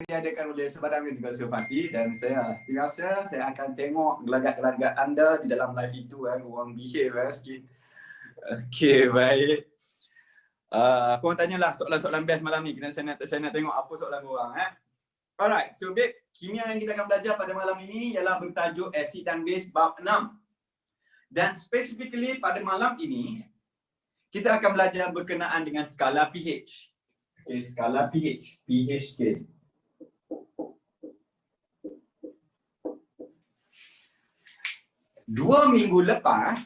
diadakan oleh Sebarang Universiti Parti dan saya biasa saya akan tengok gelagat-gelagat anda di dalam live itu korang behave sikit. Okey, baik. Korang tanyalah soalan-soalan best malam ni. Saya nak tengok apa soalan korang Alright, so babe, kimia yang kita akan belajar pada malam ini ialah bertajuk asid dan base bab 6. Dan specifically pada malam ini kita akan belajar berkenaan dengan skala pH. Okay, skala pH, pH scale. 2 minggu lepas,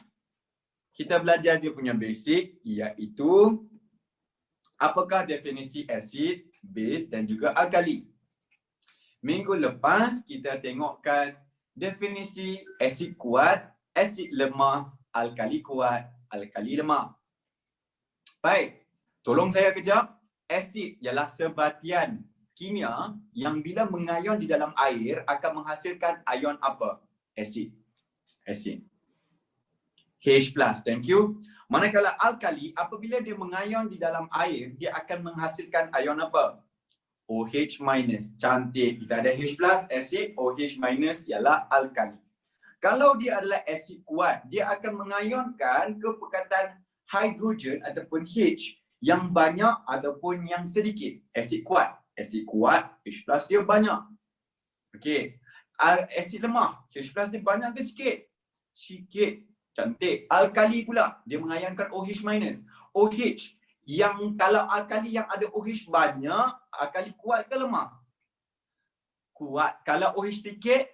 kita belajar dia punya basic, iaitu apakah definisi asid, base dan juga alkali. Minggu lepas, kita tengokkan definisi asid kuat, asid lemah, alkali kuat, alkali lemah. Baik, tolong saya kejap. Asid ialah sebatian kimia yang bila mengayon di dalam air akan menghasilkan ion apa? Asid. Asid. H+, thank you. Manakala alkali, apabila dia mengayon di dalam air, dia akan menghasilkan ion apa? OH-. Cantik. Kita ada H+, asid, OH- ialah alkali. Kalau dia adalah asid kuat, dia akan mengayonkan ke perkataan hidrogen ataupun H yang banyak ataupun yang sedikit. Asid kuat. Asid kuat, H+ dia banyak. Okey. Asid lemah, H+ dia banyak ke sikit? Sikit. Cantik. Alkali pula, dia mengayonkan OH-. OH yang kalau alkali yang ada OH banyak, alkali kuat ke lemah? Kuat. Kalau OH sikit,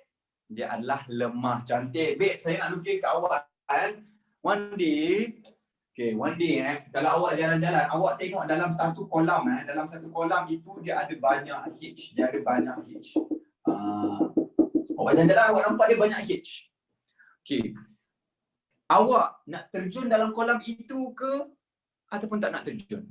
dia adalah lemah. Cantik. Babe, saya nak lukis kat awak kan. One day, kalau awak jalan-jalan, awak tengok dalam satu kolam dalam satu kolam itu dia ada banyak H. Dia ada banyak H. Awak jalan-jalan, awak nampak dia banyak H. Okey. Awak nak terjun dalam kolam itu ke ataupun tak nak terjun?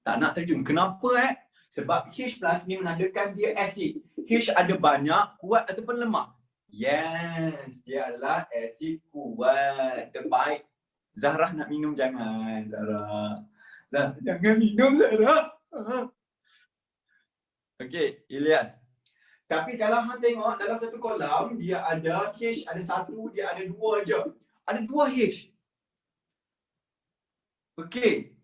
Tak nak terjun. Kenapa Sebab H+ ni menandakan dia asid. H ada banyak, kuat ataupun lemah? Yes, dia adalah asid kuat. Terbaik. Zahra nak minum jangan, Zahra. Jangan minum, Zahra. Okey, Ilyas. Tapi kalau hang tengok dalam satu kolam, dia ada H, ada satu, dia ada dua je. Ada 2 H. Okey.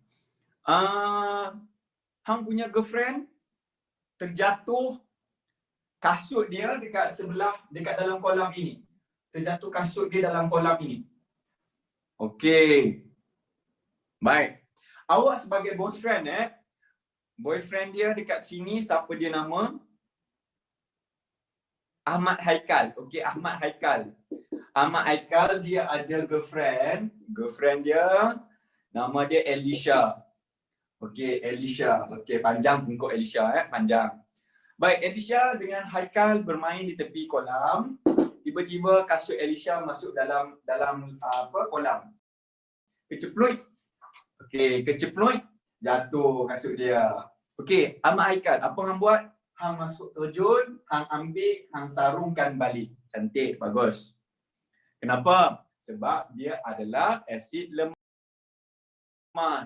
Hang punya girlfriend terjatuh kasut dia dekat dalam kolam ini. Terjatuh kasut dia dalam kolam ini. Okey. Baik. Awak sebagai boyfriend boyfriend dia dekat sini, siapa dia nama? Ahmad Haikal. Okey, Ahmad Haikal. Ahmad Haikal dia ada girlfriend. Girlfriend dia nama dia Elisha. Okey, Elisha. Okey, panjang pungkuk Elisha panjang. Baik, Elisha dengan Haikal bermain di tepi kolam. Tiba-tiba kasut Elisha masuk dalam kolam. Kecepluit. Okey, kecepluit, jatuh kasut dia. Okey, Ahmad Haikal, apa hang buat? Hang masuk terjun, hang ambil, hang sarungkan balik. Cantik, bagus. Kenapa? Sebab dia adalah asid lemah.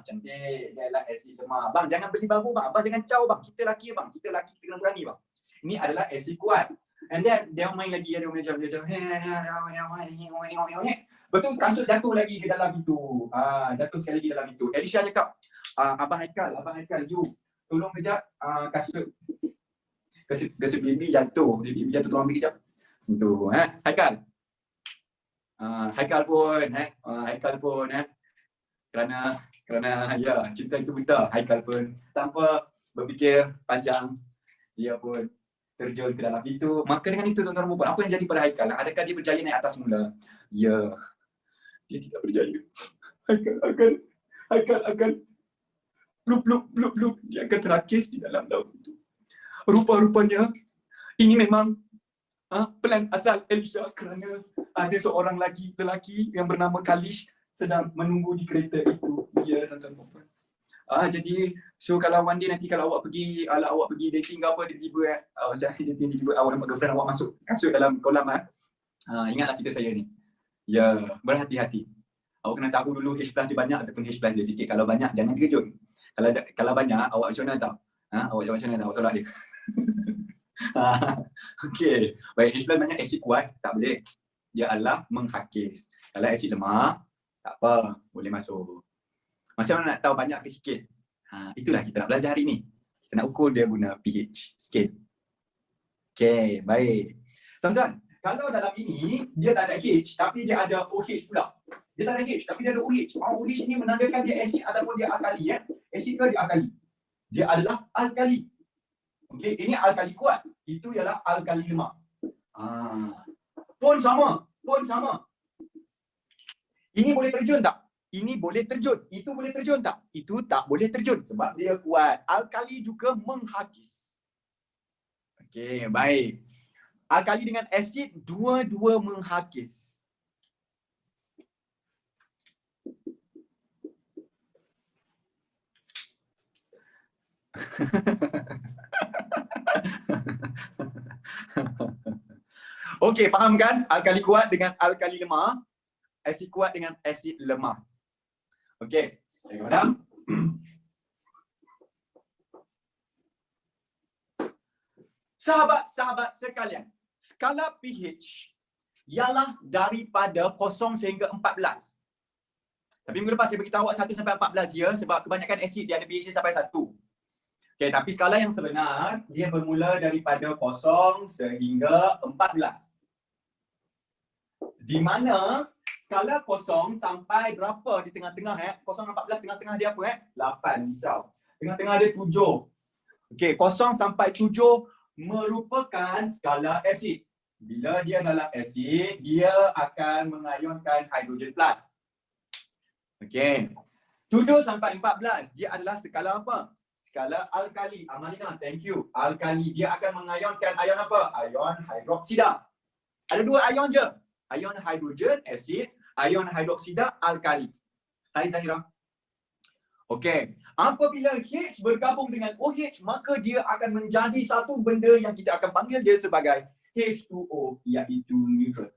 Cantik, dia adalah asid lemah. Bang, jangan beli baru bang. Abang jangan caw bang. Kita lelaki bang. Kita kena berani bang. Ini adalah asid kuat. And then dia main lagi, dia macam betul, kasut jatuh lagi ke dalam itu. Jatuh sekali lagi dalam itu. Elisha cakap, Abang Haikal, you tolong kejap kasut baby jatuh. Baby jatuh, tolong ambil kejap. Itu, Haikal. Haikal pun kerana ya cinta itu buta. Haikal pun tanpa berfikir panjang, dia pun terjun ke dalam itu. Maka dengan itu tuan-tuan dan puan, apa yang jadi pada Haikal? Adakah dia berjaya naik atas semula? Ya, dia tidak berjaya. Haikal akan blub, dia akan terakis di dalam laut itu. Rupa-rupanya ini memang plan asal Elisha, kerana ada seorang lelaki yang bernama Kalish sedang menunggu di kereta itu. Ya, tuan-tuan dan puan. Jadi so kalau one day nanti kalau awak pergi dating ke apa, tiba-tiba awak nampak girlfriend awak masuk kasut dalam kolam ingatlah cerita saya ni. Ya, berhati-hati. Awak kena tahu dulu H+ dia banyak ataupun H+ dia sikit. Kalau banyak jangan terkejut. Kalau banyak awak macam mana tahu? Awak macam mana tahu? Awak tolak dia. Okey. Baik, H+ banyak asid kuat, tak boleh. Dia adalah menghakis. Kalau asid lemah, tak apa, boleh masuk. Macam mana nak tahu banyak ke sikit? Itulah kita nak belajar hari ni. Kita nak ukur dia guna pH scale. Okey, baik. Tuan-tuan, kalau dalam ini dia tak ada H tapi dia ada OH pula. Dia tak ada H tapi dia ada OH. OH ini menandakan dia asid ataupun dia alkali ya. Asid ke dia alkali? Dia adalah alkali. Okey, ini alkali kuat. Itu ialah alkali lemah. Pun sama, pun sama. Ini boleh terjun tak? Ini boleh terjun. Itu boleh terjun tak? Itu tak boleh terjun sebab dia kuat. Alkali juga menghakis. Okey, baik. Alkali dengan asid dua-dua menghakis. Okey, faham kan? Alkali kuat dengan alkali lemah. Asid kuat dengan asid lemah. Okey, saya padam. Sahabat-sahabat sekalian, skala pH ialah daripada 0 sehingga 14. Tapi minggu lepas saya beritahu awak 1 sampai 14 ya, sebab kebanyakan asid dia ada pH sampai 1. Okey, tapi skala yang sebenar dia bermula daripada 0 sehingga 14. Di mana skala 0 sampai berapa di tengah-tengah 0 14 tengah-tengah dia apa 8, risau. Tengah-tengah dia 7. Okey, 0 sampai 7 merupakan skala asid. Bila dia dalam asid, dia akan mengayunkan hidrogen plus. Okey. 7 sampai 14 dia adalah skala apa? Skala alkali. Amalina, thank you. Alkali, dia akan mengayunkan ion apa? Ion hidroksida. Ada 2 ion je. Ion hidrogen, asid. Ion hidroksida, alkali. Hai Zahira. Okey. Apabila H bergabung dengan OH, maka dia akan menjadi satu benda yang kita akan panggil dia sebagai H2O, iaitu neutral.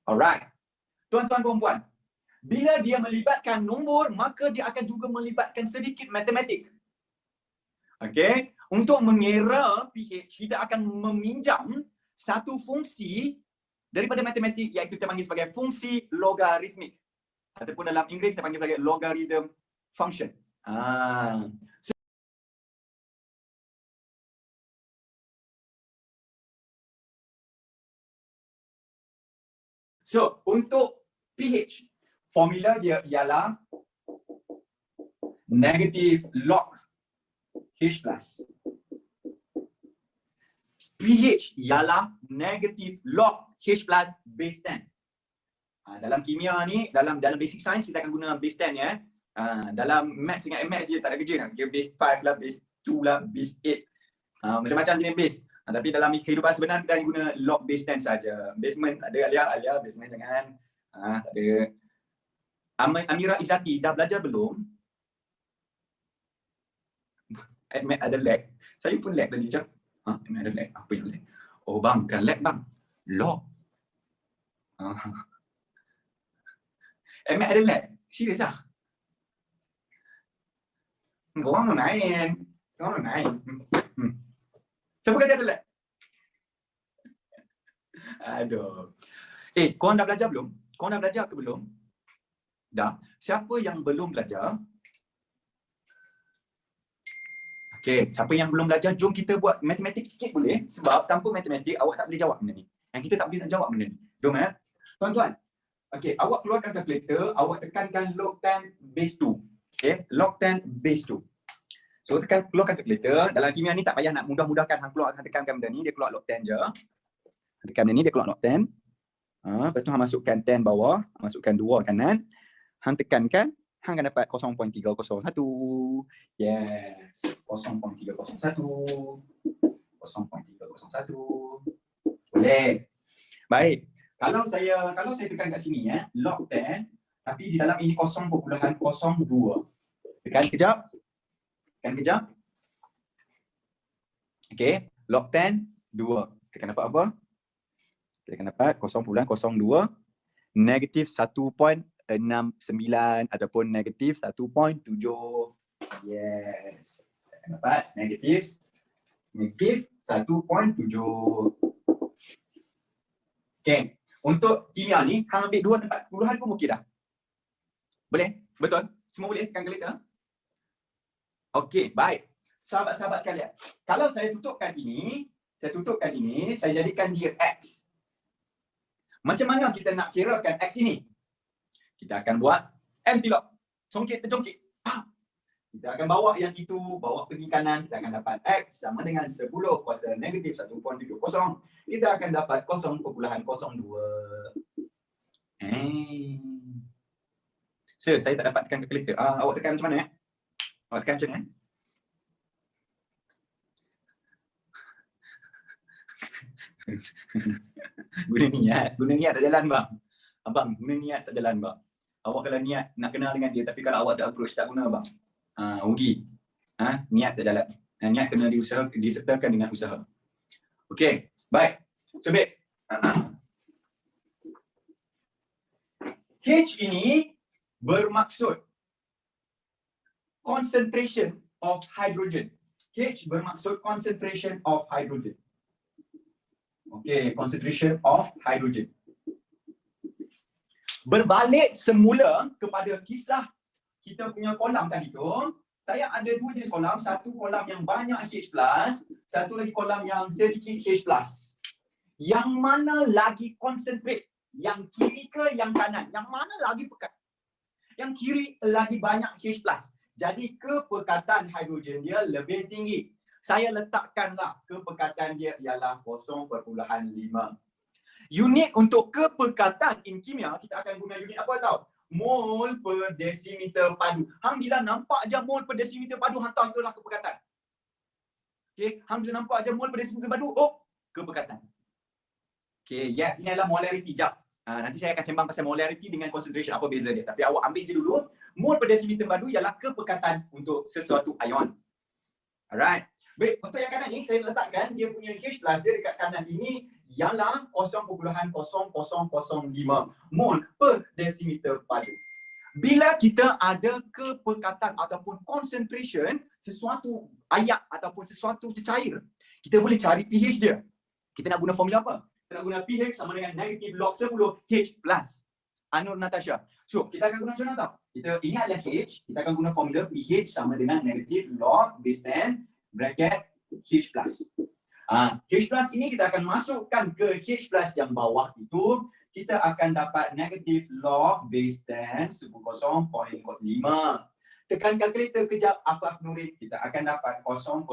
Alright. Tuan-tuan perempuan, bila dia melibatkan nombor, maka dia akan juga melibatkan sedikit matematik. Okey. Untuk mengira pH, kita akan meminjam satu fungsi daripada matematik, iaitu kita panggil sebagai fungsi logaritmik. Ataupun dalam Inggeris kita panggil sebagai logarithm function. So, untuk pH, formula dia ialah negative log H+. pH ialah negative log H+ base 10. Dalam kimia ni, dalam basic science kita akan guna base 10 ya. Dalam maths dengan MX je tak ada kerja nak. Dia base 5 lah, base 2 lah, base 8. Macam-macam jenis base. Tapi dalam kehidupan sebenar kita guna log base 10 saja. Basement tak ada, Alia basement jangan. Tak ada. Amira Izzati dah belajar belum? Admit ada lag. Saya pun lag tadi macam. Admit ada lag. Apa yang lag? Oh bang, kan lag bang. Log. Admit ada lag. Serius ah? Korang main. Siapa kata ada lag? Aduh. Korang dah belajar belum? Korang dah belajar ke belum? Dah. Siapa yang belum belajar? Okey, siapa yang belum belajar, jom kita buat matematik sikit boleh? Sebab tanpa matematik awak tak boleh jawab benda ni. Yang kita tak boleh nak jawab benda ni. Jom ya. Tuan-tuan. Okey, awak keluarkan kalkulator, awak tekankan log 10 base 2. Okey, log 10 base 2. So keluarkan kalkulator. Dalam kimia ni tak payah nak mudah-mudahkan hang keluar, hang tekankan benda ni, dia keluar log 10 je. Tekan benda ni dia keluar log 10. Lepas tu hang masukkan 10 bawah, masukkan 2 kanan. Hang tekankan, hang akan dapat 0.301. Yes. 0.301. 0.301. Boleh. Baik. Kalau saya tekan kat sini log 10, tapi di dalam ini 0.02. Tekan kejap. Okey, log 10 2. Kita akan dapat apa? Kita akan dapat 0.02 negatif 1.69 ataupun negatif 1.7. Yes. Kita akan dapat negatif Negatif 1.7. Okay. Untuk kimia ni, hang ambil 2 tempat puluhan pun okey dah. Boleh? Betul? Semua boleh kalkulator? Okey, baik. Sahabat-sahabat sekalian, kalau saya tutupkan ini, saya jadikan dia X. Macam mana kita nak kirakan X ini? Kita akan buat anti-lock. Congkit terjongkit. Kita akan bawa yang itu, bawa pergi kanan, kita akan dapat X sama dengan 10 kuasa negatif 1.70. Kita akan dapat 0.02. Sir, saya tak dapat tekan kalkulator. Awak tekan macam mana? Awak tekan macam mana? Guna niat tak jalan bang. Abang, guna niat tak jalan bang. Awak kalau niat nak kenal dengan dia, tapi kalau awak tak approach, tak guna bang. Rugi. Niat tak jalan. Niat kena disertakan dengan usaha. Okey, baik. So, baik. H ini bermaksud concentration of hydrogen. H bermaksud concentration of hydrogen. Okey, concentration of hydrogen. Berbalik semula kepada kisah kita punya kolam tadi tu, saya ada 2 jenis kolam, satu kolam yang banyak H+, satu lagi kolam yang sedikit H+. Yang mana lagi concentrate? Yang kiri ke yang kanan? Yang mana lagi pekat? Yang kiri lagi banyak H+. Jadi kepekatan hidrogen dia lebih tinggi. Saya letakkanlah kepekatan dia ialah 0.5. Unit untuk kepekatan in kimia, kita akan guna unit apa tahu? Mol per desimeter padu. Hang bila nampak je mol per desimeter padu, hang tahu itulah kepekatan. Okey, hang bila nampak je mol per desimeter padu, oh, kepekatan. Okey, yes, ini adalah molarity. Jap. Nanti saya akan sembang pasal molarity dengan concentration, apa beza dia. Tapi awak ambil je dulu, mol per desimeter padu ialah kepekatan untuk sesuatu ion. Alright. Baik, untuk yang kanan ni saya letakkan dia punya H+ dia dekat kanan ini ialah 0.0005 mol per desimeter padu. Bila kita ada kepekatan ataupun concentration sesuatu ayak ataupun sesuatu cecair, kita boleh cari pH dia. Kita nak guna formula apa? Kita nak guna pH sama dengan negatif log 10 H+. Nur Natasha. So, kita akan guna macam mana tau? Ini adalah H, kita akan guna formula pH sama dengan negatif log base 10 bracket H+. H+ ini kita akan masukkan ke H+ yang bawah itu, kita akan dapat negatif log base 10 10.5. Tekan kalkulator kejap, Afaf Nurin, kita akan dapat 0.3.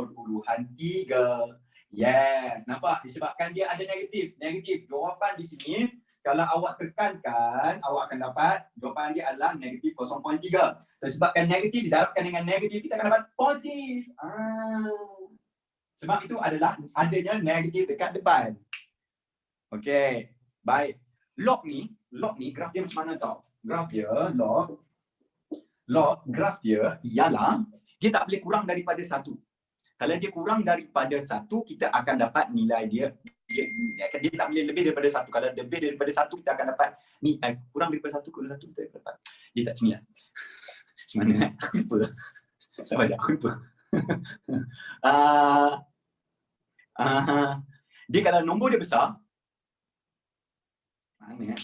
Yes, nampak? Disebabkan dia ada negatif. Negatif. Jawapan di sini, kalau awak tekankan, awak akan dapat jawapan dia adalah negatif 0.3. Disebabkan negatif didarabkan dengan negatif, kita akan dapat positif. Sebab itu adalah adanya negatif dekat depan. Okey, baik. Log ni graf dia macam mana tau? Graf dia, graf dia ialah dia tak boleh kurang daripada 1. Kalau dia kurang daripada 1, kita akan dapat nilai dia tak boleh lebih daripada 1. Kalau lebih daripada 1, kita akan dapat ni kurang daripada 1 kurang 1 kita akan dapat. Dia tak sini lah. Macam mana? Aku lupa. Sabar jap, aku lupa. Dia kalau nombor dia besar, mana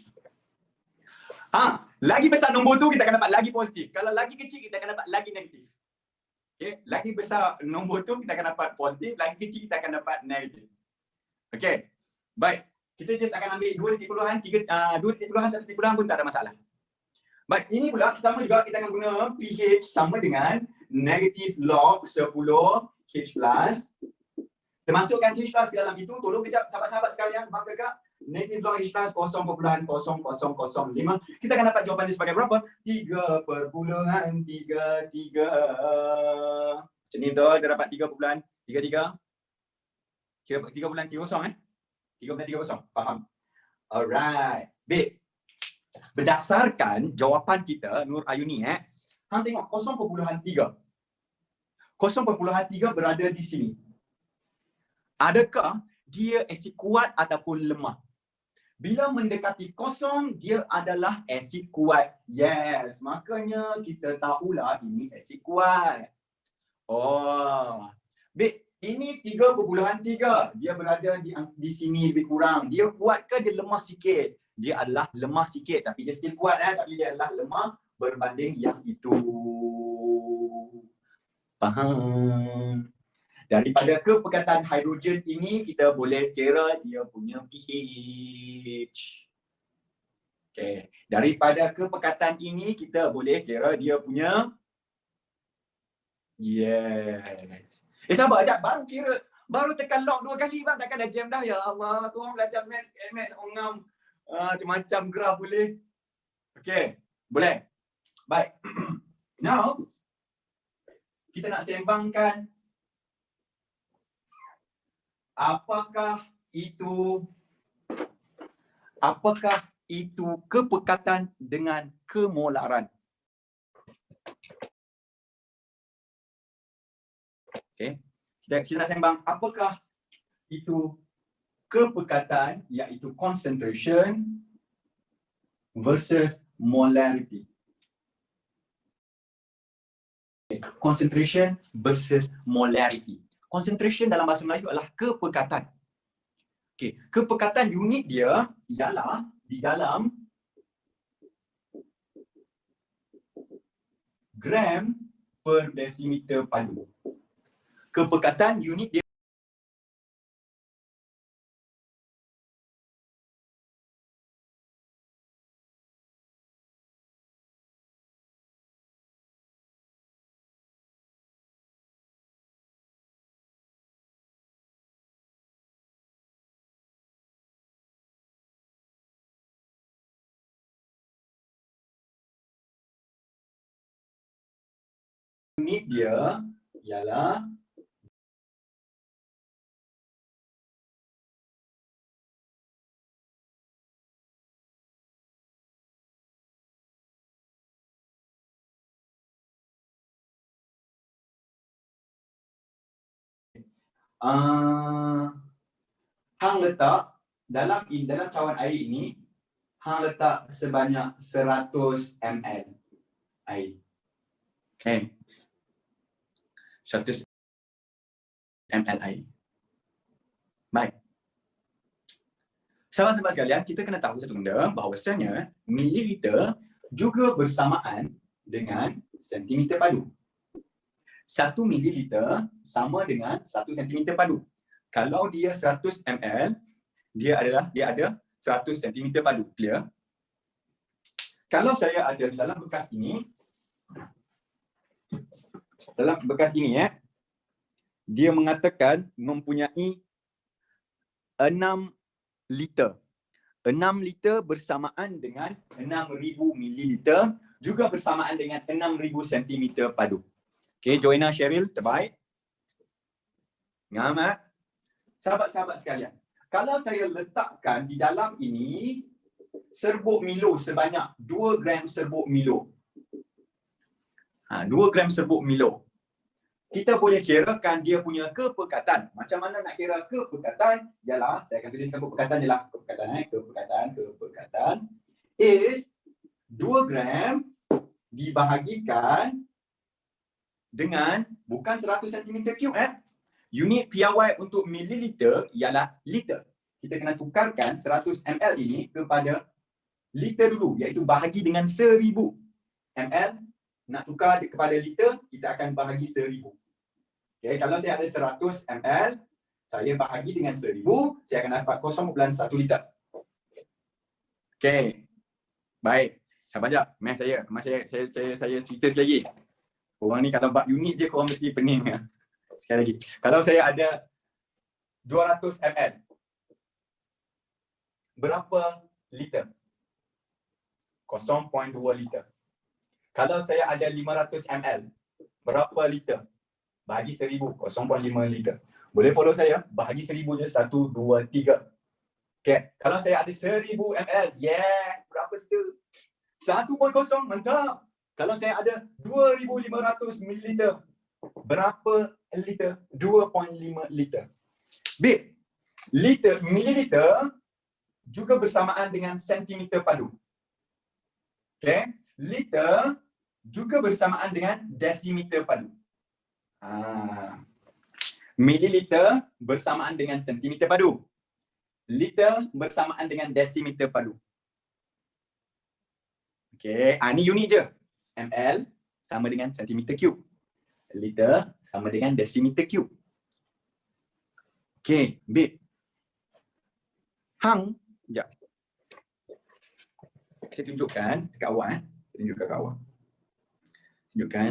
lagi besar nombor tu kita akan dapat lagi positif. Kalau lagi kecil kita akan dapat lagi negatif. Okey, lagi besar nombor tu kita akan dapat positif, lagi kecil kita akan dapat negatif. Okey. Baik. Kita just akan ambil 2 titik puluhan, 2 titik puluhan, 1 titik puluhan pun tak ada masalah. Baik, ini pula sama juga kita akan guna pH sama dengan negatif log 10 H+. Kita masukkan H+ ke dalam itu. Tolong kejap sahabat-sahabat sekalian, bang kakak. Negatif log H+ 0.0005. Kita akan dapat jawapan dia sebagai berapa? 3.33. Macam ni betul, kita dapat 3.33. Kira 3.30 3.30. Faham? Alright. Baik. Berdasarkan jawapan kita, Nur Ayuni, hang tengok 0.3. 0.3 berada di sini. Adakah dia asid kuat ataupun lemah? Bila mendekati kosong, dia adalah asid kuat. Yes, makanya kita tahulah ini asid kuat. Oh. Baik, Ini 3.3. Dia berada di sini lebih kurang. Dia kuat ke dia lemah sikit? Dia adalah lemah sikit. Tapi dia still kuat. Tapi dia adalah lemah berbanding yang itu. Faham? Daripada kepekatan hidrogen ini, kita boleh kira dia punya pH. Okay. Daripada kepekatan ini, kita boleh kira dia punya yes. Sabar sekejap. Baru kira. Baru tekan lock 2 kali bang. Takkan dah jam dah. Ya Allah. Tu orang belajar maths. Maths ngam. Macam-macam graf boleh. Okay. Boleh. Baik. Now, kita nak sembangkan apakah itu kepekatan dengan kemolaran. Okay. Kita nak sembang apakah itu kepekatan, iaitu concentration versus molarity. Concentration versus molarity. Concentration dalam bahasa Melayu adalah kepekatan. Okay. Kepekatan unit dia ialah di dalam gram per desimeter padu. Kepekatan unit dia ialah hang letak dalam cawan air ini, hang letak sebanyak 100 ml air. Okay. 100 ml air. Baik. Sahabat-sahabat sekalian, kita kena tahu satu benda, bahawasanya mililiter juga bersamaan dengan sentimeter padu. 1 mililiter sama dengan 1 sentimeter padu. Kalau dia 100 ml, dia ada 100 sentimeter padu. Clear? Kalau saya ada dalam bekas ini, dia mengatakan mempunyai 6 liter. 6 liter bersamaan dengan 6,000 mililiter, juga bersamaan dengan 6,000 sentimeter padu. Okay, Joanna, Cheryl, terbaik. Ngamat. Sahabat-sahabat sekalian, kalau saya letakkan di dalam ini serbuk Milo sebanyak 2 gram serbuk Milo. 2 gram serbuk Milo. Kita boleh kirakan dia punya kepekatan. Macam mana nak kira kepekatan? Ialah, saya akan tuliskan kepekatan ialah kepekatan is 2 gram dibahagikan dengan bukan 100 cm3. Unit piawai untuk mililiter ialah liter. Kita kena tukarkan 100 ml ini kepada liter dulu, iaitu bahagi dengan 1000 ml. Nak tukar kepada liter, kita akan bahagi 1000. Okay, kalau saya ada 100 ml, saya bahagi dengan 1000, saya akan dapat 0.1 liter. Okay. Baik. Sabar sekejap. Saya cerita sekali lagi. Orang ni kalau bab unit je korang mesti pening. Sekali lagi. Kalau saya ada 200 ml, berapa liter? 0.2 liter. Kalau saya ada 500 ml, berapa liter? Bahagi 1000, 0.5 liter. Boleh follow saya? Bahagi 1000 je, 1, 2, 3. Okay. Kalau saya ada 1000 ml, berapa liter? 1.0, mantap. Kalau saya ada 2500 ml, berapa liter? 2.5 liter. Baik. Mililiter juga bersamaan dengan sentimeter padu. Okay. Liter juga bersamaan dengan desimeter padu. Mililiter bersamaan dengan sentimeter padu. Liter bersamaan dengan desimeter padu. Okey, ni unit je. ml sama dengan sentimeter cube. Liter sama dengan desimeter cube. Okey, babe. Hang, sekejap. Saya tunjukkan dekat awak. Saya tunjukkan dekat awak. Tunjukkan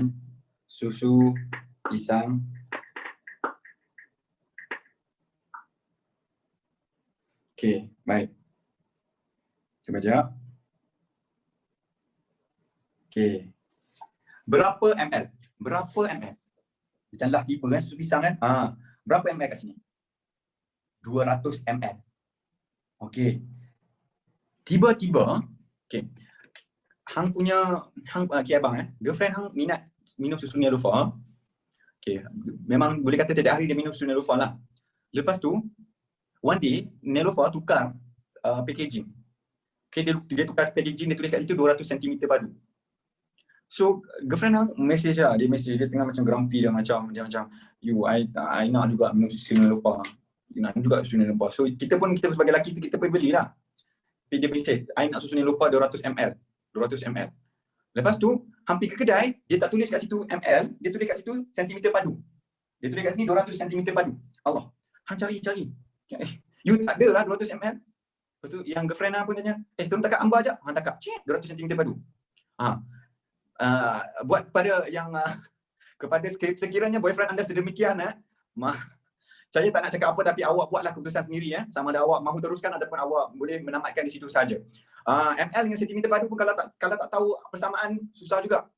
susu, pisang. Okey, baik. Cuba sekejap. Okey. Berapa ml? Berapa ml? Macamlah tipe kan susu pisang kan? Berapa ml kat sini? 200 ml. Okey. Tiba-tiba, okey. Hang abang girlfriend hang minat minum susu Nelofa. Okey, memang boleh kata tiap hari dia minum susu Nelofa lah. Lepas tu, one day Nelofa tukar packaging. Okey, dia tukar packaging, dia tulis kat situ 200 cm padu. So, girlfriend hang message lah, dia tengah macam grumpy dia macam I nak juga minum susu Nelofa. Nak juga susu Nelofa. So, kita sebagai lelaki kita pergi belilah. Dia message, I nak susu Nelofa 200 ml. 200 ml. Lepas tu, hampir ke kedai, dia tak tulis kat situ ml, dia tulis kat situ sentimeter padu. Dia tulis kat sini 200 cm padu. Allah. Hang cari. You tak ada lah 200 ml. Lepas tu, yang girlfriend hang pun tanya, tolong takap ambar sekejap. Hang takap, 200 cm padu. Buat kepada sekiranya boyfriend anda sedemikian, saya tak nak cakap apa, tapi awak buatlah keputusan sendiri. Sama ada awak mahu teruskan ataupun awak boleh menamatkan di situ saja. ml dengan sentimeter padu pun kalau tak tahu persamaan, susah juga.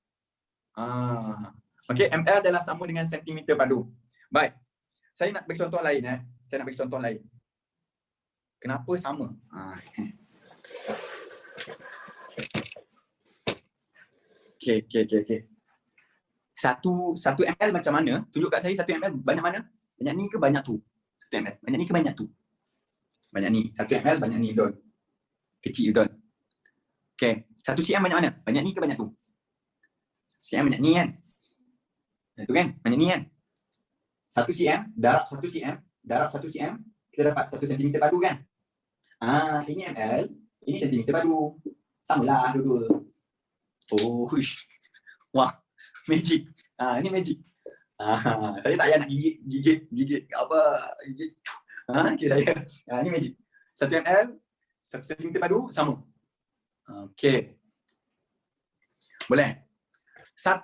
Okey, ml adalah sama dengan sentimeter padu. Baik. Saya nak bagi contoh lain. Kenapa sama? Okey. 1 ml macam mana? Tunjuk kat saya 1 ml banyak mana? Banyak ni ke banyak tu? 1 ml. Banyak ni ke banyak tu? Banyak ni. 1 ml banyak ni, betul. Kecil, betul. Okey. 1 cm banyak mana? Banyak ni ke banyak tu? Cm banyak ni kan? Itu kan? Banyak ni kan? 1 cm, darab 1 cm, kita dapat 1 cm padu kan? Ini ml, ini cm padu. Samalah dua-dua. Oh, wah, magic. Ini magic. Saya tak payah nak gigit apa, gigit. Okay, saya. Ini magic. 1 ml, 1 cm padu sama. Okey. Boleh. 1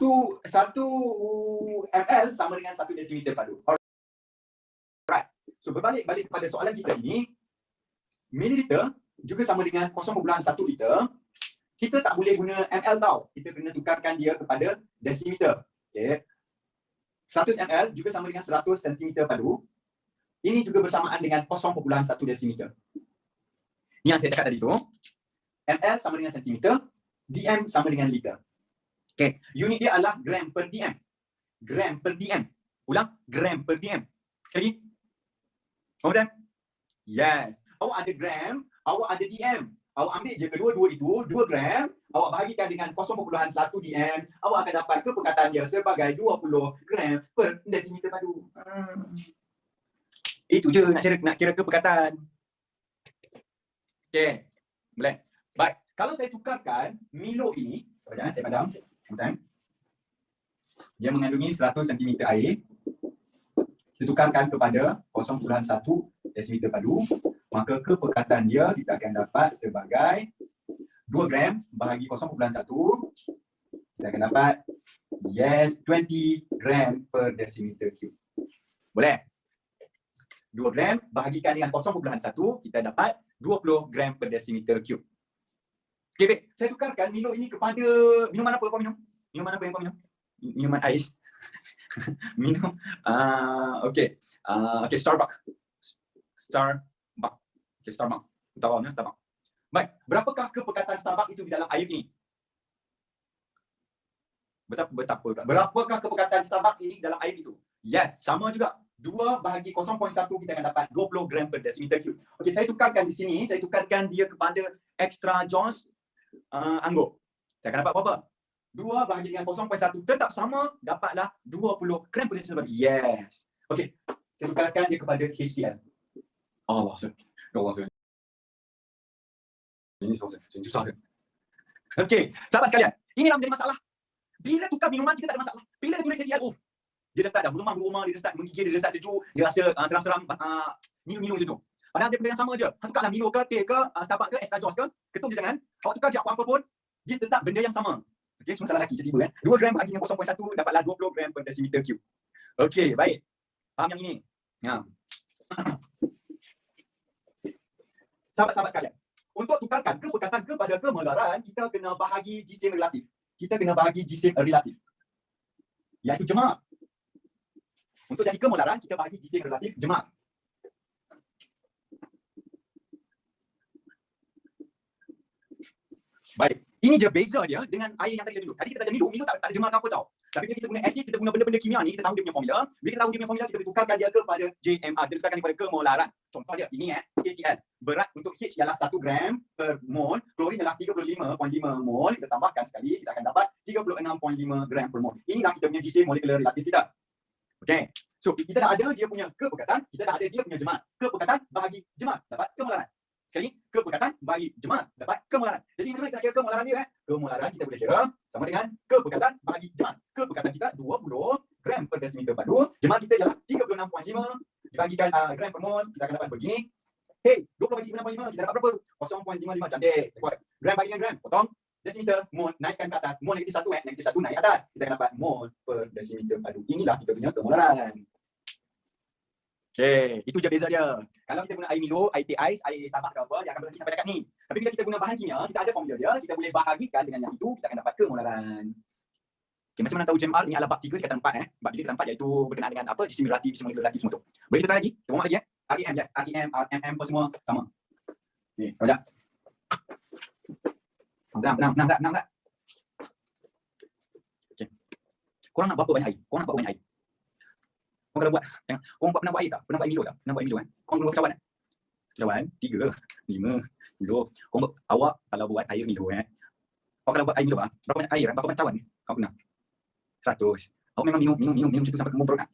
ml sama dengan 1 desimeter padu. Alright. So berbalik kepada soalan kita ini, mililiter juga sama dengan 0.1 liter. Kita tak boleh guna ml tau. Kita kena tukarkan dia kepada desimeter. Okey. 100 ml juga sama dengan 100 cm padu. Ini juga bersamaan dengan 0.1 desimeter. Ini yang saya cakap tadi tu. ml sama dengan sentimeter, dm sama dengan liter. Okey, unit dia adalah gram per dm. Gram per dm. Ulang, gram per dm. Lagi? One more time. Yes. Awak ada gram, awak ada dm. Awak ambil je kedua-dua itu, 2 gram, awak bahagikan dengan 0.1 dm, awak akan dapat kepekatan dia sebagai 20 gram per desimeter padu. Itu je nak kira kepekatan. Okey. Boleh. Baik. Kalau saya tukarkan Milo ini, jangan saya padam. Dia mengandungi 100 cm air. Saya tukarkan kepada 0.1 desimeter padu, maka kepekatan dia kita akan dapat sebagai 2 gram bahagi 0.1, kita akan dapat 20 gram per decimeter cube. Boleh? 2 gram bahagikan dengan 0.1, kita dapat 20 gram per decimeter cube. Okey, baik. Saya tukarkan Milo ini kepada minuman apa kau minum? Minuman apa yang kau minum? Minuman ais. Minum. Okey. Okey, Starbucks. Okey, Starbucks. Utawanya Starbucks. Baik, berapakah kepekatan Starbucks itu di dalam air ini? Betapa? Berapakah kepekatan Starbucks ini dalam air itu? Yes, sama juga. 2 bahagi 0.1 kita akan dapat 20 gram per decimeter cube. Okey, saya tukarkan di sini, saya tukarkan dia kepada extra John's anggur. Saya akan dapat berapa? 2 bahagi dengan 0.1 tetap sama, dapatlah 20 gram per decimeter cube. Yes. Okey. saya tukarkan dia kepada HCl. Allah, Allah. Ini susah. Okey, sahabat sekalian, inilah menjadi masalah. Bila tukar minuman kita tak ada masalah. Bila dia tulis HCl, dia dah start dah berumah, dia dah start menggigil, dia dah start sejuk, dia rasa seram-seram, minum macam tu. Padahal dia benda yang sama je. Hang tukarlah Milo ke, teh ke, Starbucks ke, extra joss ke, ketum je jangan. Awak tukar je apa-apa pun, dia tetap benda yang sama. Okey, semua salah lelaki tiba-tiba 2 gram bahagi dengan 0.1 dapatlah 20 gram per desimeter cube. Okey, baik. Faham yang ini? Ya. Sahabat-sahabat sekalian, untuk tukarkan kepekatan kepada kemelaran, kita kena bahagi jisim relatif. Kita kena bahagi jisim relatif, iaitu jemaah. Untuk jadi kemolaran, kita bahagi jisim relatif jemaah. Baik, ini je beza dia dengan air yang tadi saya tunjuk. Tadi kita dah Milo tak ada jemaah apa tau. Tapi bila kita guna asid, kita guna benda-benda kimia ni, kita tahu dia punya formula. Bila kita tahu dia punya formula, kita boleh tukarkan dia kepada JMR. Kita tukarkan kepada kemolaran. Contoh dia, ini HCl. Berat untuk H ialah 1 gram per mol. Klorin ialah 35.5 mol. Kita tambahkan sekali, kita akan dapat 36.5 gram per mol. Inilah kita punya jisim molekular relatif kita. Okey. So, kita dah ada dia punya kepekatan, kita dah ada dia punya jemaah. Kepekatan bahagi jemaah, dapat kemolaran. Sekali, kepekatan bagi jemaah dapat kemolaran. Jadi macam mana kita kira kemolaran dia? Kemolaran kita boleh kira sama dengan kepekatan bagi jemaah. Kepekatan kita 20 gram per desimeter padu. Jemaah kita ialah 36.5 dibagikan gram per mol, kita akan dapat begini. Hey, 20 bagi 36.5 kita dapat berapa? 0.55, cantik. Gram bagi dengan gram, potong. Desimeter, mol naikkan ke atas. Mol negatif 1 negatif 1 naik atas. Kita akan dapat mol per desimeter padu. Inilah kita punya kemolaran. Okey, itu je beza dia. Kalau kita guna air Milo, air teh ais, air Starbucks ke apa, dia akan berhenti sampai dekat ni. Tapi bila kita guna bahan kimia, kita ada formula dia, kita boleh bahagikan dengan yang itu, kita akan dapat kemolaran. Okey, macam mana tahu JMR? Ini adalah bab 3 dikatakan 4 Bab 3 dikatakan 4 iaitu berkenaan dengan apa? Jisim relatif, jisim molekular relatif semua tu. Boleh kita try lagi? Kita buat lagi REM, yes. REM, RMM apa semua sama. Okey, sekejap. Tenang tak? Okey. Korang nak berapa banyak air? Korang nak berapa banyak air? Korang kalau buat, korang pernah buat air tak? Pernah buat air Milo tak? Pernah buat air Milo kan? Korang perlu cawan kan? Cawan, 3, 5 kilo. Awak kalau buat air Milo awak kalau buat air Milo berapa banyak air? Berapa banyak cawan ni? Awak guna? 100. Awak memang minum macam tu sampai kembung perut tak?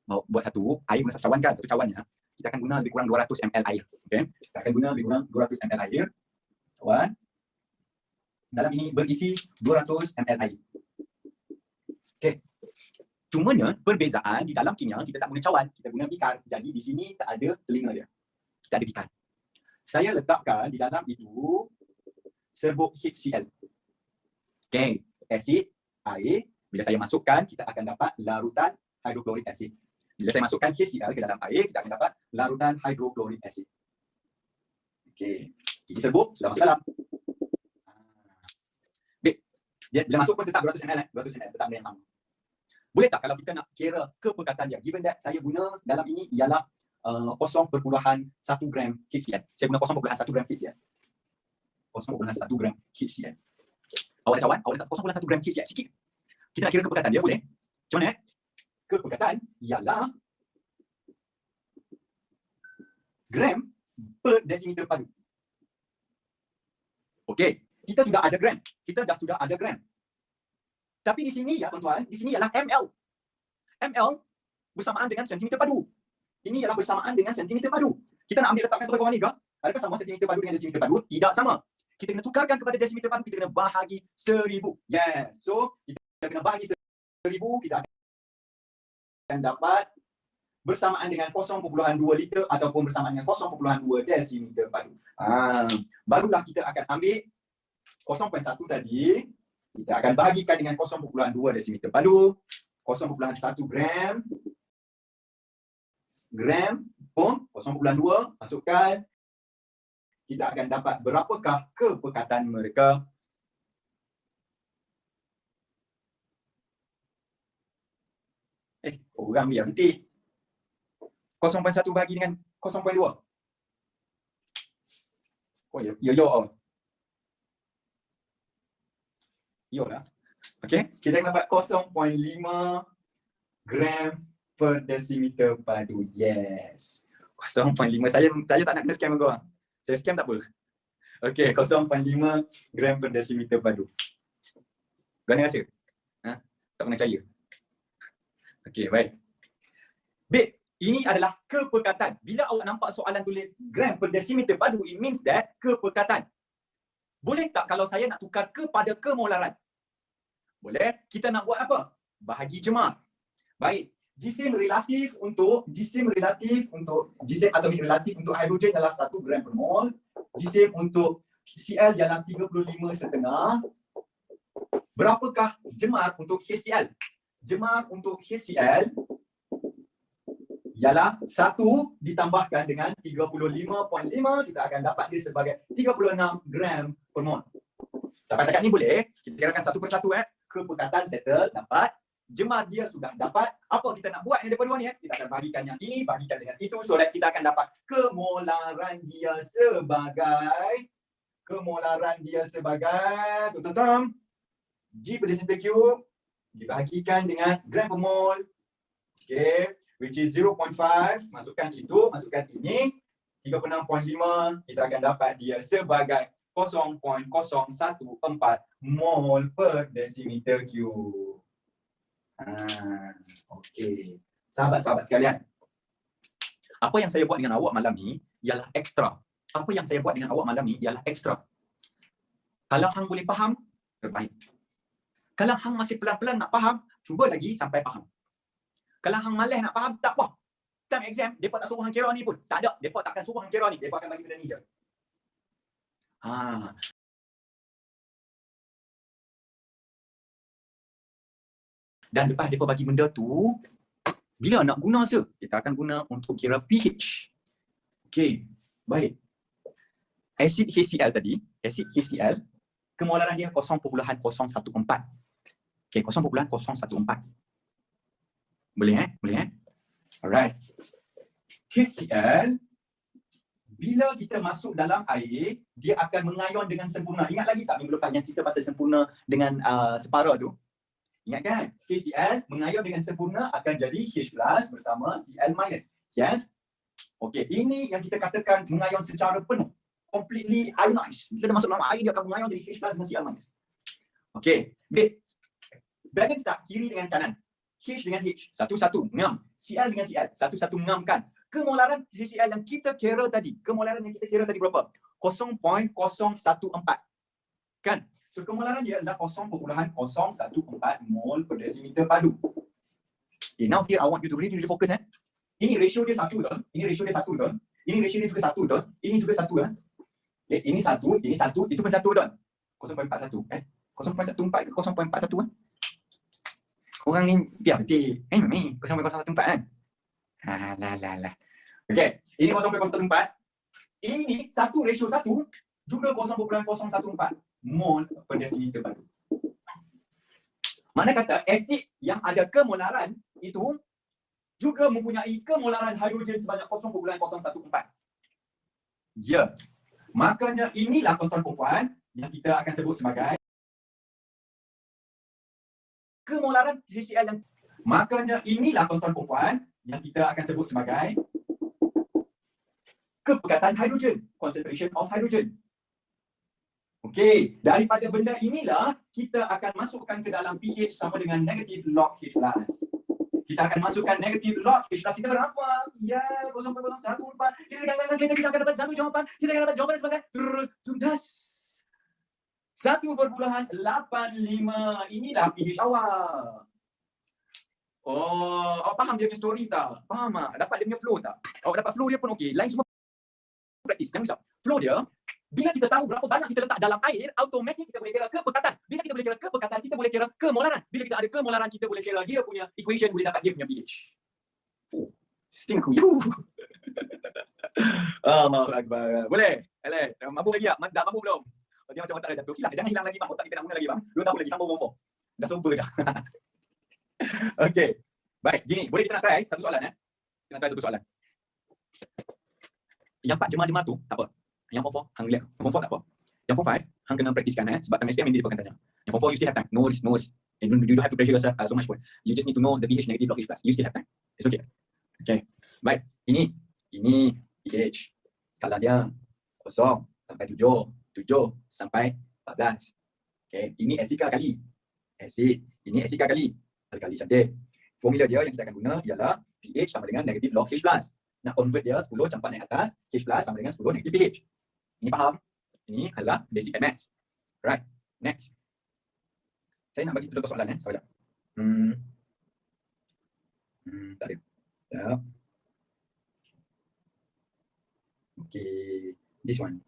Buat satu, air guna satu cawan kan? Satu cawannya, kita akan guna lebih kurang 200 ml air. Okay? Kita akan guna lebih kurang 200 ml air. Cawan. Dalam ini berisi 200 ml air. Okay. Cumanya perbezaan di dalam kimia kita tak guna cawan, kita guna bikar. Jadi di sini tak ada telinga dia. Kita ada bikar. Saya letakkan di dalam itu serbuk HCl. Okey, asid, air. Bila saya masukkan, kita akan dapat larutan hidroklorik asid. Bila saya masukkan HCl ke dalam air, kita akan dapat larutan hidroklorik asid. Okey, gigi serbuk sudah masuk dalam. Baik. Dia bila masuk pun tetap 200 ml, 200 ml tetap benda yang sama. Boleh tak kalau kita nak kira kepekatan dia? Given that saya guna dalam ini ialah 0.1 gram HCl. Saya guna 0.1 gram HCl. 0.1 gram HCl. Awak ada cawan? Awak letak 0.1 gram HCl sikit. Kita nak kira kepekatan dia, boleh? Macam mana? Kepekatan ialah gram per desimeter padu. Okey, kita sudah ada gram. Kita dah sudah ada gram. Tapi di sini ya tuan-tuan, di sini ialah ml. ml bersamaan dengan sentimeter padu. Ini ialah bersamaan dengan sentimeter padu. Kita nak ambil letakkan kepada bawah ni ke? Adakah sama sentimeter padu dengan desimeter padu? Tidak sama. Kita kena tukarkan kepada desimeter padu, kita kena bahagi 1000. Yes. So, kita kena bahagi 1000, kita akan dapat bersamaan dengan 0.2 liter ataupun bersamaan dengan 0.2 desimeter padu. Barulah kita akan ambil 0.1 tadi. Kita akan bahagikan dengan 0.2 desimeter padu, 0.1 gram pun 0.2 masukkan. Kita akan dapat berapakah kepekatan mereka? Orang biar berhenti. 0.1 bahagi dengan 0.2. Oh ya, lah. Okey, kita akan dapat 0.5 gram per desimeter padu. Yes. 0.5. Saya tak nak kena scam kau. Saya scam tak apa. Okey, 0.5 gram per desimeter padu. Kau ni rasa? Tak pernah percaya. Okey, baik. Babe, ini adalah kepekatan. Bila awak nampak soalan tulis gram per desimeter padu, it means that kepekatan. Boleh tak kalau saya nak tukar kepada kemolaran? Boleh. Kita nak buat apa? Bahagi jemar. Baik. Jisim atomik relatif untuk hidrogen adalah 1 gram per mol. Jisim untuk Cl ialah 35,5. Berapakah jemar untuk HCl? Jemar untuk HCl ialah 1 ditambahkan dengan 35.5, kita akan dapat dia sebagai 36 gram per mol. Sampai dekat ni boleh, kita kirakan satu persatu. Kepekatan settle, dapat. Jemar dia sudah dapat. Apa kita nak buat yang daripada ni? Kita akan bagikan yang ini, bagikan dengan itu, so that kita akan dapat kemolaran dia sebagai G per decimeter cube dibahagikan dengan gram per mol. Okay, which is 0.5. Masukkan itu, masukkan ini. 36.5, kita akan dapat dia sebagai 0.014 mol per decimeter cube. Okey. Sahabat-sahabat sekalian, apa yang saya buat dengan awak malam ni ialah ekstra. Kalau hang boleh faham, terbaik. Kalau hang masih pelan-pelan nak faham, cuba lagi sampai faham. Kalau hang malas nak faham, tak apa. Time exam, depa tak suruh hang kira ni pun. Tak ada, depa takkan suruh hang kira ni. Depa akan bagi benda ni je. Dan lepas mereka bagi benda tu, bila nak guna kita akan guna untuk kira pH. Okey, baik. Asid HCl tadi, kemolaran dia 0.014. Okey, 0.014. Boleh Boleh Alright. HCl, bila kita masuk dalam air, dia akan mengayon dengan sempurna. Ingat lagi tak minggu lepas yang cerita pasal sempurna dengan separa tu? Ingat kan? HCl mengayon dengan sempurna akan jadi H+ bersama Cl-. Yes? Okey, ini yang kita katakan mengayon secara penuh. Completely ionized. Bila dia masuk dalam air, dia akan mengayon jadi H+ dengan Cl-. Okey, baik. Balance tak? Kiri dengan kanan. H dengan H, satu-satu, ngam. Cl dengan Cl, satu-satu ngam kan. Kemolaran HCl yang kita kira tadi, berapa? 0.014. Kan? So kemolaran dia adalah 0.014 mol per desimeter padu. Okay, now here I want you to really focus. Ini ratio dia 1 betul. Ini ratio dia juga 1 betul. Ini juga 1 lah. Okay, ini 1, itu pun 1 betul. 0.41 0.14 ke 0.41 Korang ni biar betul. 0.014 kan. Okay, ini 0.014. Ini 1 ratio 1 juga 0.014 mol per desimeter padu. Mana kata asid yang ada kemolaran itu juga mempunyai kemolaran hidrogen sebanyak 0.014. Ya. Makanya inilah tuan-tuan puan yang kita akan sebut sebagai kemolaran HCl yang kepekatan hidrogen, concentration of hydrogen. Okey, daripada benda inilah kita akan masukkan ke dalam pH sama dengan negatif log H+. Kita akan masukkan negatif log H+. Kita berapa? Ya, 0.014. Kita akan dapat satu jawapan. Kita akan dapat jawapan sebagai tuntas 1.85. Inilah pH awak. Oh, awak faham dia punya story tak? Faham tak? Dapat dia punya flow tak? Awak dapat flow dia pun okey. Lain semua praktis. Jangan risau. Flow dia, bila kita tahu berapa banyak kita letak dalam air, automatik kita boleh kira kepekatan. Bila kita boleh kira kepekatan, kita boleh kira kemolaran. Bila kita ada kemolaran, kita boleh kira dia punya equation, boleh dapat dia punya pH. Sistem aku. Allahu Akbar. Boleh? Mabuk lagi tak? Dah mabuk belum? Dia macam tak ada jatuh. Jangan hilang lagi bang. Otak kita nak guna lagi bang. 2 tahun lagi, tambah 1 4. Dah sober dah. Okey. Baik, gini. Boleh kita nak try satu soalan Kita nak try satu soalan. Yang 4 jemar-jemar tu, tak apa. Yang form 4, hang relax. Yang form 4 tak apa. Yang form 5, hang kena praktiskan sebab time SPM dia akan tanya. Yang form 4 you still have time. No worries. And you don't have to pressure yourself so much pun. You just need to know the pH negative log H+. You still have time. It's okay. Okay. Baik. Ini pH. Skala dia 0 sampai 7 sampai 14. Okay. Ini asid ke alkali? Asid. Ini asid ke alkali? Alkali, cantik. formula dia yang kita akan guna ialah pH sama dengan negatif log H+. Nak convert dia 10 campak naik atas, H+ sama dengan 10 negatif pH. Ini faham? Ini adalah basic and maths. Right, next. Saya nak bagi contoh soalan sekejap. Tak ada. Sekejap. Okay, this one.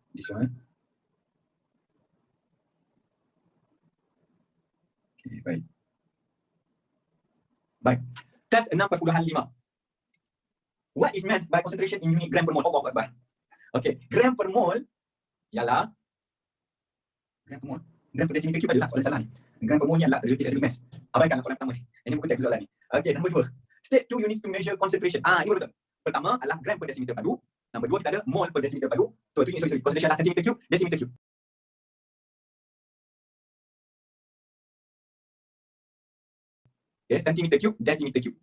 Okay, baik. Test 6.5. What is meant by concentration in unit gram per mole? Allah Akbar. Okay, gram per mole ialah gram per desimeter cube adalah soalan salah ni. Gram per mole ni adalah relative mass. Abaikan soalan pertama ni. Ini buku teks soalan ni. Okay, nombor 2. State 2 units to measure concentration. Ini betul. Pertama adalah gram per desimeter padu. Nombor 2 kita ada mole per desimeter padu. Sorry. Concentration adalah centimeter cube, decimeter cube. Okay, centimeter cube, decimeter cube.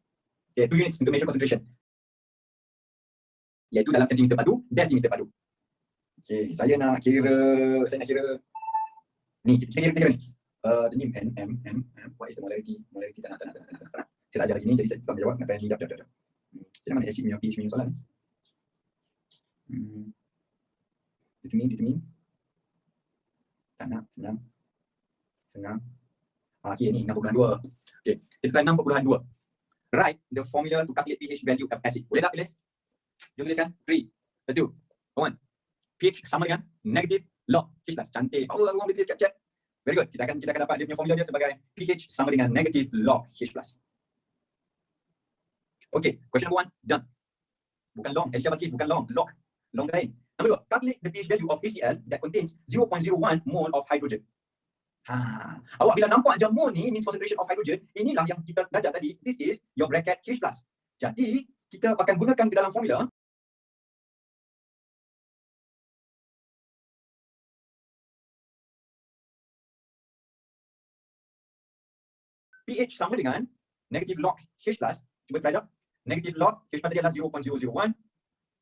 Okay, 2 units untuk measure concentration. Iaitu dalam sentimeter padu, desimeter padu. Okay, saya nak kira ni, kita kira ni. Ni what is the molarity? Molarity tak nak. Saya tak ajar lagi ni, jadi saya tak jawab. Nak tanya ni, jap. Saya mana acid punya pH punya soalan. Determine. Tak nak, senang. Okay, ni 6.2. Okay, kita try 6.2. Write the formula to calculate pH value of acid. Boleh tak tulis? Jom tuliskan. 3, 2, 1. pH sama dengan negative log H+. Cantik. Allah boleh tulis kat chat. Very good. Kita akan dapat dia punya formula dia sebagai pH sama dengan negative log H+. Okay, question number 1 done. Bukan long, Elisha Balkis, bukan long lain. Number 2, calculate the pH value of HCl that contains 0.01 mole of hydrogen. Awak bila nampak je mole ni means concentration of hydrogen, inilah yang kita belajar tadi. This is your bracket H+. Jadi, kita akan gunakan di dalam formula pH sama dengan negative log H+. Cuba try jap. Negative log H+ adalah 0.001.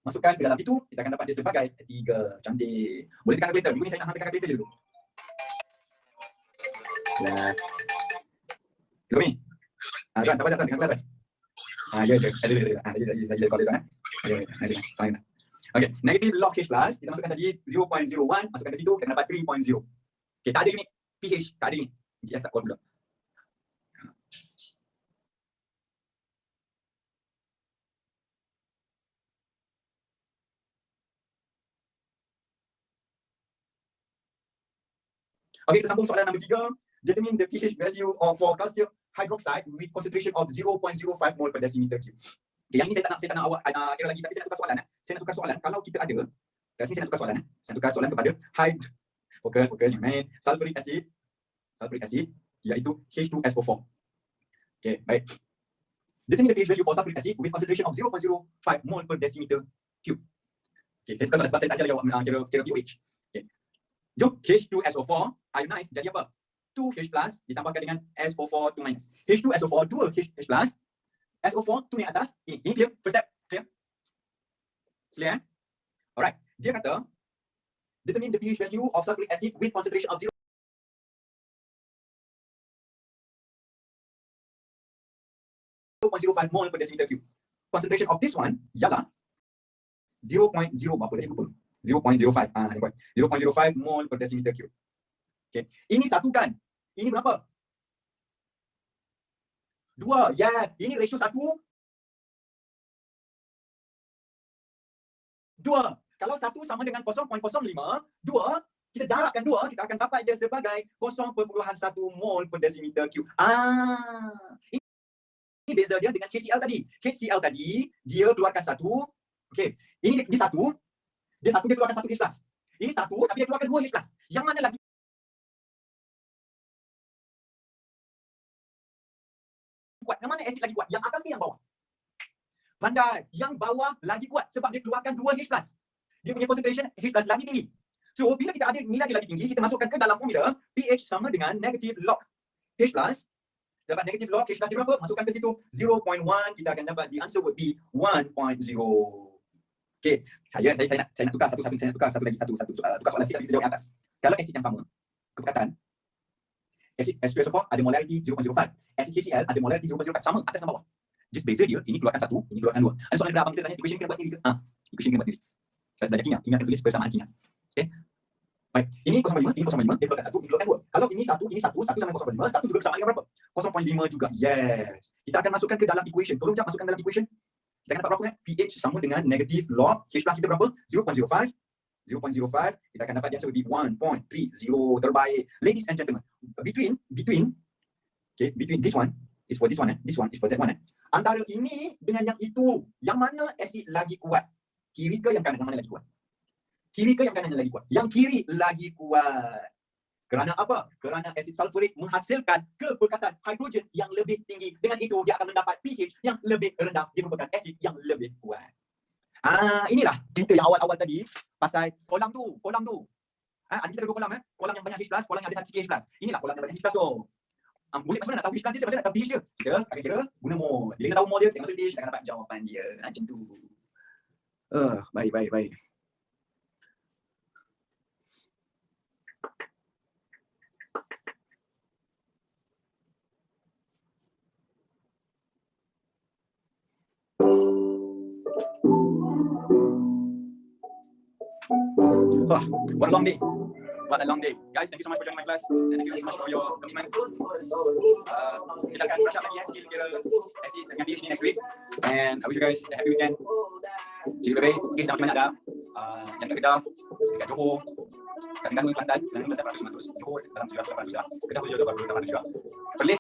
Masukkan ke dalam itu, kita akan dapat dia sebagai 3. Cantik. Boleh tekan kalkulator. Minggu ni saya nak tekan kalkulator je dulu. Lomi. Tuan, sabar tekan kalkulator. Ya. Ada kalkulator. Saya nak. Okay, negative log H+, kita masukkan tadi 0.01, masukkan ke situ, kita dapat 3.0. Okay, tak ada unit pH, tak ada unit. GF tak call pula. Okay, kita sambung soalan nombor 3. Determine the pH value for calcium hydroxide with concentration of 0.05 mol per decimeter cube. Okay, yang ini saya tak nak awak kira lagi, tapi saya nak tukar soalan. Saya nak tukar soalan kalau kita ada, kat sini saya nak tukar soalan. Saya tukar soalan kepada fokus yang main sulfuric acid iaitu H2SO4. Okay, baik. Determine the pH value for sulfuric acid with concentration of 0.05 mol per decimeter cube. Okay, saya tukar soalan sebab saya tak ajar awak kira pH. Okay. Jom, H2SO4 ionize jadi apa? 2H+ ditambahkan dengan SO4 2-. H2SO4 2H+, SO4 2 naik atas. Ini clear? First step, clear? Clear? Alright, dia kata determine the pH value of sulfuric acid with concentration of 0.05 mol per decimeter cube. Concentration of this one ialah 0.0 berapa tadi lupa. 0.05 0.05 mol per decimeter cube. Okay. Ini satukan. Ini berapa? 2. Yes. Ini ratio 1. 2. Kalau 1 sama dengan 0.05, 2, kita darabkan 2, kita akan dapat dia sebagai 0.1 mol per decimeter cube. Ini beza dia dengan HCl tadi. HCl tadi, dia keluarkan 1. Okay. Ini dia 1. Dia keluarkan 1 H+. Ini 1, tapi dia keluarkan 2 H+. Yang mana lagi kuat? Yang mana asid lagi kuat? Yang atas ke yang bawah? Pandai. Yang bawah lagi kuat sebab dia keluarkan 2 H+. Dia punya concentration H+ lagi tinggi. So, bila kita ada nilai lagi tinggi, kita masukkan ke dalam formula pH sama dengan negative log H+. Dapat negative log H+ dia berapa? Masukkan ke situ 0.1, kita akan dapat the answer would be 1.0. Okay, saya nak tukar satu lagi tukar soalan sikit tapi kita jawab yang atas. Kalau asid yang sama, kepekatan Asid H2SO4 ada molarity 0.05. Asid HCl ada molarity 0.05. Sama atas dan bawah. Just beza dia, ini keluarkan 1, ini keluarkan 2. Ada soalan daripada abang kita tanya, equation kena buat sendiri ke? Equation kena buat sendiri. Kita belajar kimia, kimia akan tulis persamaan kimia. Okay. Baik, ini 0.5, ini 0.5, dia keluarkan 1, ini keluarkan 2. Kalau ini 1 sama 0.5, 1 juga bersamaan dengan berapa? 0.5 juga. Yes. Kita akan masukkan ke dalam equation. Tolong jap masukkan dalam equation. Kita akan dapat berapa kan? pH sama dengan negatif log H plus kita berapa? 0.05. 0.05. Kita akan dapat dia seperti 1.30. Terbaik. Ladies and gentlemen, between this one is for this one, this one is for that one. Antara ini dengan yang itu, yang mana asid lagi kuat? Kiri ke yang kanan? Yang mana lagi kuat? Kiri ke yang kanan yang lagi kuat? Yang kiri lagi kuat. Kerana apa? Kerana asid sulfurik menghasilkan kepekatan hidrogen yang lebih tinggi. Dengan itu dia akan mendapat pH yang lebih rendah. Dia merupakan asid yang lebih kuat. Inilah cerita yang awal-awal tadi pasal kolam tu. Ada kita ada 2 kolam Kolam yang banyak H+, kolam yang ada sikit H+. Inilah kolam yang banyak H+. Boleh macam mana nak tahu H+ dia, macam mana nak tahu pH dia? Kita akan kira guna mol. Bila kita tahu mol dia, kita masuk pH, kita akan dapat jawapan dia. Macam tu. Baik. What a long day. What a long day. Guys, thank you so much for joining my class. And thank you so much for your commitment. Kita akan brush up lagi skill acid dengan pH ni next week. And I wish you guys a happy weekend. See you lebih. Okay, selamat banyak dah. Yang dekat Kedah, dekat Johor, kat Terengganu, Kelantan, Kelantan 400, Johor dalam 700, Kedah 700, 800 juga. Perlis